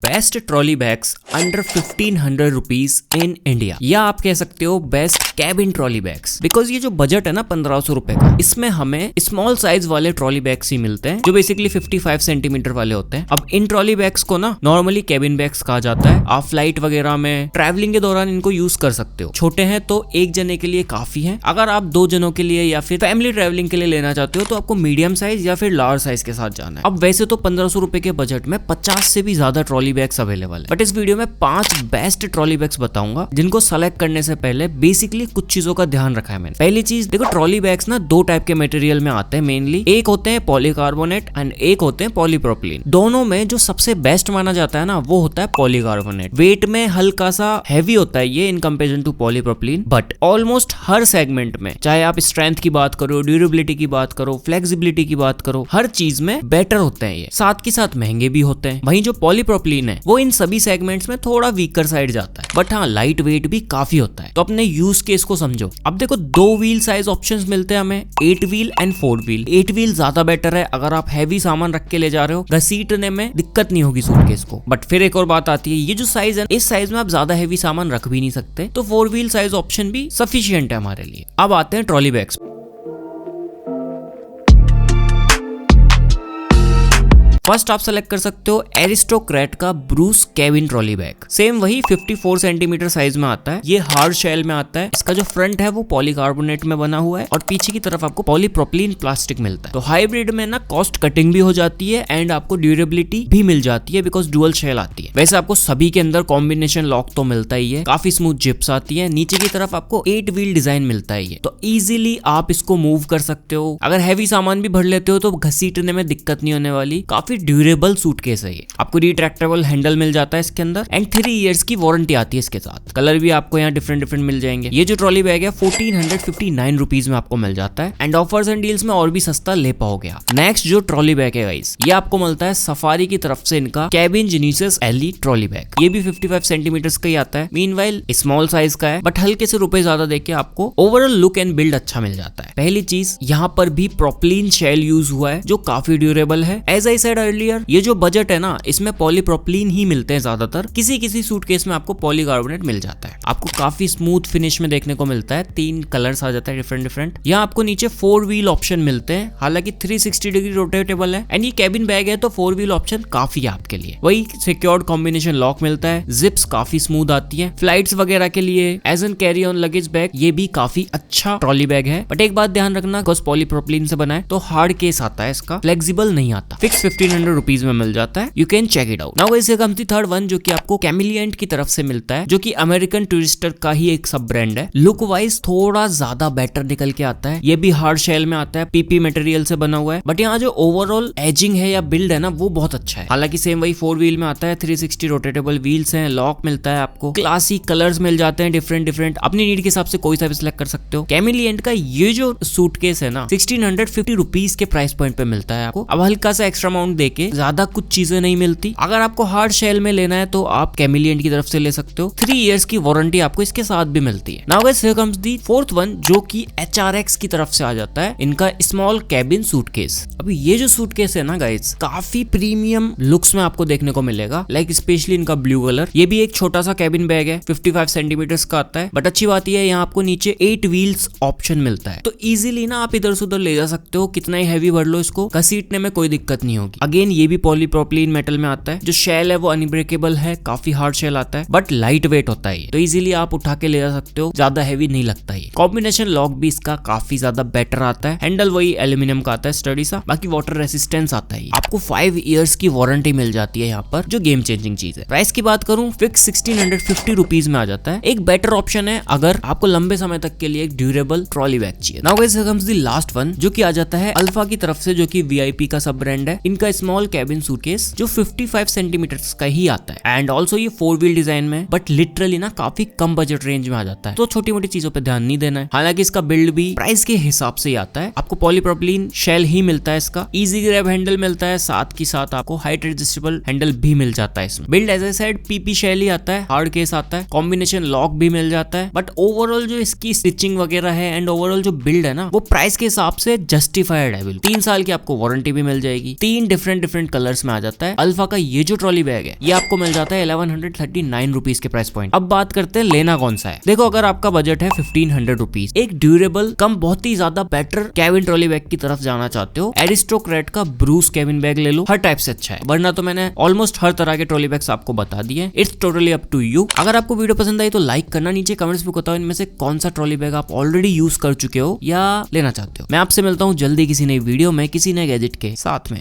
Best trolley bags under 1500 rupees in India, या आप कह सकते हो best cabin trolley bags. Because ये जो बजट है ना 1500 रुपए का, इसमें हमें स्मॉल साइज वाले ट्रॉली बैग्स ही मिलते हैं जो बेसिकली 55 सेंटीमीटर वाले होते हैं। अब इन ट्रॉली बैग्स को ना नॉर्मली कैबिन बैग्स कहा जाता है। आप फ्लाइट वगैरह में ट्रैवलिंग के दौरान इनको यूज कर सकते हो। छोटे हैं तो एक जने के लिए काफी है। अगर आप 2 जनों के लिए या फिर फैमिली ट्रैवलिंग के लिए लेना चाहते हो तो आपको मीडियम साइज या फिर लार्ज साइज के साथ जाना है। अब वैसे तो 1500 रुपए के बजट में 50 से भी ज्यादा ट्रॉली बैग्स अवेलेबल है, बट इस वीडियो में 5 बेस्ट ट्रॉली बैग्स बताऊंगा जिनको सेलेक्ट करने से पहले बेसिकली कुछ चीजों का ध्यान रखा है मैंने। पहली चीज देखो, ट्रॉली बैग्स ना 2 टाइप के मटेरियल में आते हैं मेनली। एक होते हैं पॉलीकार्बोनेट एंड एक होते हैं पॉलीप्रोपिलीन। दोनों में जो सबसे बेस्ट माना जाता है ना वो होता है पॉलीकार्बोनेट। वेट में हल्का सा हैवी होता है ये in comparison to polypropylene, but almost हर सेगमेंट में, चाहे आप स्ट्रेंथ की बात करो, ड्यूरेबिलिटी की बात करो, फ्लेक्सिबिलिटी की बात करो, हर चीज में बेटर होते हैं ये। साथ के साथ महंगे भी होते हैं। वहीं जो पॉलीप्रोपिलीन है वो इन सभी सेगमेंट्स में थोड़ा वीकर साइड जाता है, बट हाँ लाइट वेट भी काफी होता है। तो अपने यूज केस को समझो। अब देखो 2 व्हील साइज ऑप्शंस मिलते हैं हमें, 8 व्हील एंड 4 व्हील। 8 व्हील ज्यादा बेटर है अगर आप हैवी सामान रख के ले जा रहे हो, घसीटने में दिक्कत नहीं होगी सूटकेस को। बट फिर एक और बात आती है, ये जो साइज है इस साइज में आप ज्यादा हैवी सामान रख भी नहीं सकते, तो 4 व्हील साइज ऑप्शन भी सफिशिएंट है हमारे लिए। अब आते हैं ट्रॉली बैग्स। फर्स्ट आप सेलेक्ट कर सकते हो एरिस्टोक्रेट का Bruce cabin trolley bag. Same वही 54 सेंटीमीटर साइज में आता है। ये हार्ड शेल में आता है। इसका जो फ्रंट है वो पॉलीकार्बोनेट में बना हुआ है और पीछे की तरफ आपको पॉलीप्रोपिलीन प्लास्टिक मिलता है। तो हाइब्रिड में ना कॉस्ट कटिंग भी हो जाती है एंड आपको ड्यूरेबिलिटी भी मिल जाती है बिकॉज डुअल शेल आती है। वैसे आपको सभी के अंदर कॉम्बिनेशन लॉक तो मिलता ही है, काफी स्मूथ जिप्स आती है। नीचे की तरफ आपको 8 व्हील डिजाइन मिलता है ये, तो इजीली आप इसको मूव कर सकते हो। अगर हैवी सामान भी भर लेते हो तो घसीटने में दिक्कत नहीं होने वाली। काफी ड्यूरेबल सूटकेस है ये। आपको रिट्रैक्टेबल हैंडल मिल जाता है इसके अंदर एंड 3 इयर्स की वारंटी आती है इसके साथ। कलर भी आपको यहाँ डिफरेंट मिल जाएंगे। ये जो ट्रॉली बैग है 1459 रुपीज में आपको मिल जाता है एंड ऑफर्स एंड डील्स में और भी सस्ता ले पाओगे आप। नेक्स्ट जो ट्रॉली बैग है गाइस, ये आपको मिलता है सफारी की तरफ से इनका cabin Genesis ely trolley bag. ये भी 55 सेंटीमीटर का ही आता है। मीनवाइल स्मॉल साइज का है, बट हल्के से रुपए ज्यादा देके आपको ओवरऑल लुक एंड बिल्ड अच्छा मिल जाता है। पहली चीज, यहाँ पर भी प्रोपिलीन शेल यूज हुआ है जो काफी ड्यूरेबल है। एज आई सेड अर्लियर, ये जो बजट है ना इसमें पॉलीप्रोपिलीन ही मिलते हैं ज्यादातर। किसी सूटकेस में आपको पॉलीकार्बोनेट मिल जाता है। आपको काफी स्मूथ फिनिश में देखने को मिलता है। 3 कलर्स आ जाता है डिफरेंट। यहाँ आपको नीचे 4 व्हील ऑप्शन मिलते हैं, हालांकि 360 डिग्री रोटेटेबल है एंड ये कैबिन बैग है तो 4 व्हील ऑप्शन काफी है आपके लिए। वही सिक्योर्ड कॉम्बिनेशन लॉक मिलता है। जिप्स काफी स्मूथ आती है फ्लाइट्स वगैरह के लिए। As an carry on luggage bag ये भी काफी अच्छा ट्रॉली बैग है। बट एक बात ध्यान रखना, बिकॉज पॉलीप्रोपिलीन से बना है तो हार्ड केस आता है इसका, फ्लेक्सिबल नहीं आता। फिक्स 1500 रुपीज में मिल जाता है। You can check it out. Now वैसे कम थी थर्ड वन जो कि आपको कैमिलिएंट की तरफ से मिलता है, जो कि अमेरिकन टूरिस्टर का ही एक सब ब्रांड है। लुक वाइज थोड़ा ज्यादा बेटर निकल के आता है। ये भी हार्ड शेल में आता है, पीपी मटेरियल से बना हुआ है, बट यहाँ जो ओवरऑल एजिंग है या बिल्ड है ना वो बहुत अच्छा है। हालांकि सेम वही 4 व्हील में आता है। 360 रोटेटेबल व्हील्स हैं, लॉक मिलता है आपको, क्लासी कलर्स मिल जाते हैं डिफरेंट। अपनी नीड के हिसाब से कोई सा भी सिलेक्ट कर सकते हो। कैमिलिएंट का ये जो सूटकेस है ना 1650 रुपीज के प्राइस पॉइंट पे मिलता है आपको। अब हल्का सा एक्स्ट्रा अमाउंट देके ज्यादा कुछ चीजें नहीं मिलती। अगर आपको हार्ड शेल में लेना है तो आप कैमिलिएंट की तरफ से ले सकते हो। 3 इयर्स की वारंटी आपको इसके साथ भी मिलती है। Now guys here comes the fourth one जो कि HRX की तरफ से आ जाता है, इनका स्मॉल कैबिन सूटकेस। अभी ये जो सूटकेस है ना गाइस काफी प्रीमियम लुक्स में आपको देखने को मिलेगा, लाइक स्पेशली इनका ब्लू कलर। ये भी एक छोटा सा कैबिन बैग है, 55 सेंटीमीटर का आता है। बट अच्छी बात यह है यहाँ आपको नीचे 8 व्हील्स ऑप्शन मिलता है, तो इजीली ना आप इधर से उधर ले जा सकते हो। कितना ही हैवी भर लो इसको, घसीटने में कोई दिक्कत नहीं होगी। अगेन ये भी पॉलीप्रोपिलीन मेटल में आता है। जो शेल है वो अनब्रेकेबल है, काफी हार्ड शेल आता है, बट लाइट वेट होता है, तो इजीली आप उठा के ले जा सकते हो। ज्यादा हैवी नहीं लगता है। कॉम्बिनेशन लॉक भी इसका काफी ज्यादा बेटर आता है। हैंडल वही एल्यूमिनियम का आता है, स्टडी सा, बाकी वाटर रेसिस्टेंस आता है। आपको 5 इयर्स की वारंटी मिल जाती है यहाँ पर, जो गेम चेंजिंग चीज है। प्राइस की बात करूं, फिक्स 1650 रुपीज में आ जाता है। एक बेटर ऑप्शन है अगर आपको लंबे समय तक के लिए एक ड्यूरेबल ट्रॉली बैग चाहिए। Now guys here comes the last one जो कि आ जाता है अल्फा की तरफ से, जो कि VIP का सब ब्रांड है। इनका स्मॉल कैबिन सूटकेस जो 55 सेंटीमीटर का ही आता है एंड ऑल्सो ये 4 व्हील डिजाइन में, बट लिटरली ना काफी कम बजट रेंज में आ जाता है, तो छोटी मोटी चीजों पे ध्यान नहीं देना है। हालांकि इसका बिल्ड भी प्राइस के हिसाब से ही आता है। आपको पॉलीप्रोपिलीन शेल ही मिलता है इसका, इजी ग्रैब हैंडल मिलता है, साथ की साथ आपको हाइट एडजस्टेबल हैंडल भी मिल जाता है इसमें। Build as I said PP shell ही आता है, हार्ड केस आता है, कॉम्बिनेशन लॉक भी मिल जाता है। बट ओवरऑल जो इसकी स्टिचिंग वगैरह है एंड ओवरऑल जो बिल्ड है ना वो प्राइस के हिसाब से जस्टिफाइड है। 3 साल की आपको वारंटी भी मिल जाएगी। 3 डिफरेंट डिफरेंट डिफरेंट कलर्स में आ जाता है। अल्फा का ये जो ट्रॉली बैग है ये आपको मिल जाता है 1139 रुपीज के प्राइस पॉइंट। अब बात करते हैं लेना कौन सा है। देखो अगर आपका बजट है 1500 रुपीज, एक ड्यूरेबल कम बहुत ही ज्यादा बेटर केविन ट्रॉली बैग की तरफ जाना चाहते हो, एरिस्टोक्रेट का ब्रूस केविन बैग ले लो, हर टाइप से अच्छा है। वरना तो मैंने ऑलमोस्ट हर तरह के ट्रॉली बैग्स आपको बता दिए। It's totally up to you. अगर आपको वीडियो पसंद आई तो लाइक करना, नीचे कमेंट्स में बताओ इनमें से कौन सा ट्रॉली बैग आप ऑलरेडी यूज कर चुके हो या लेना चाहते हो। मैं आपसे मिलता हूँ जल्दी किसी नई वीडियो में किसी नए गैजेट के साथ में।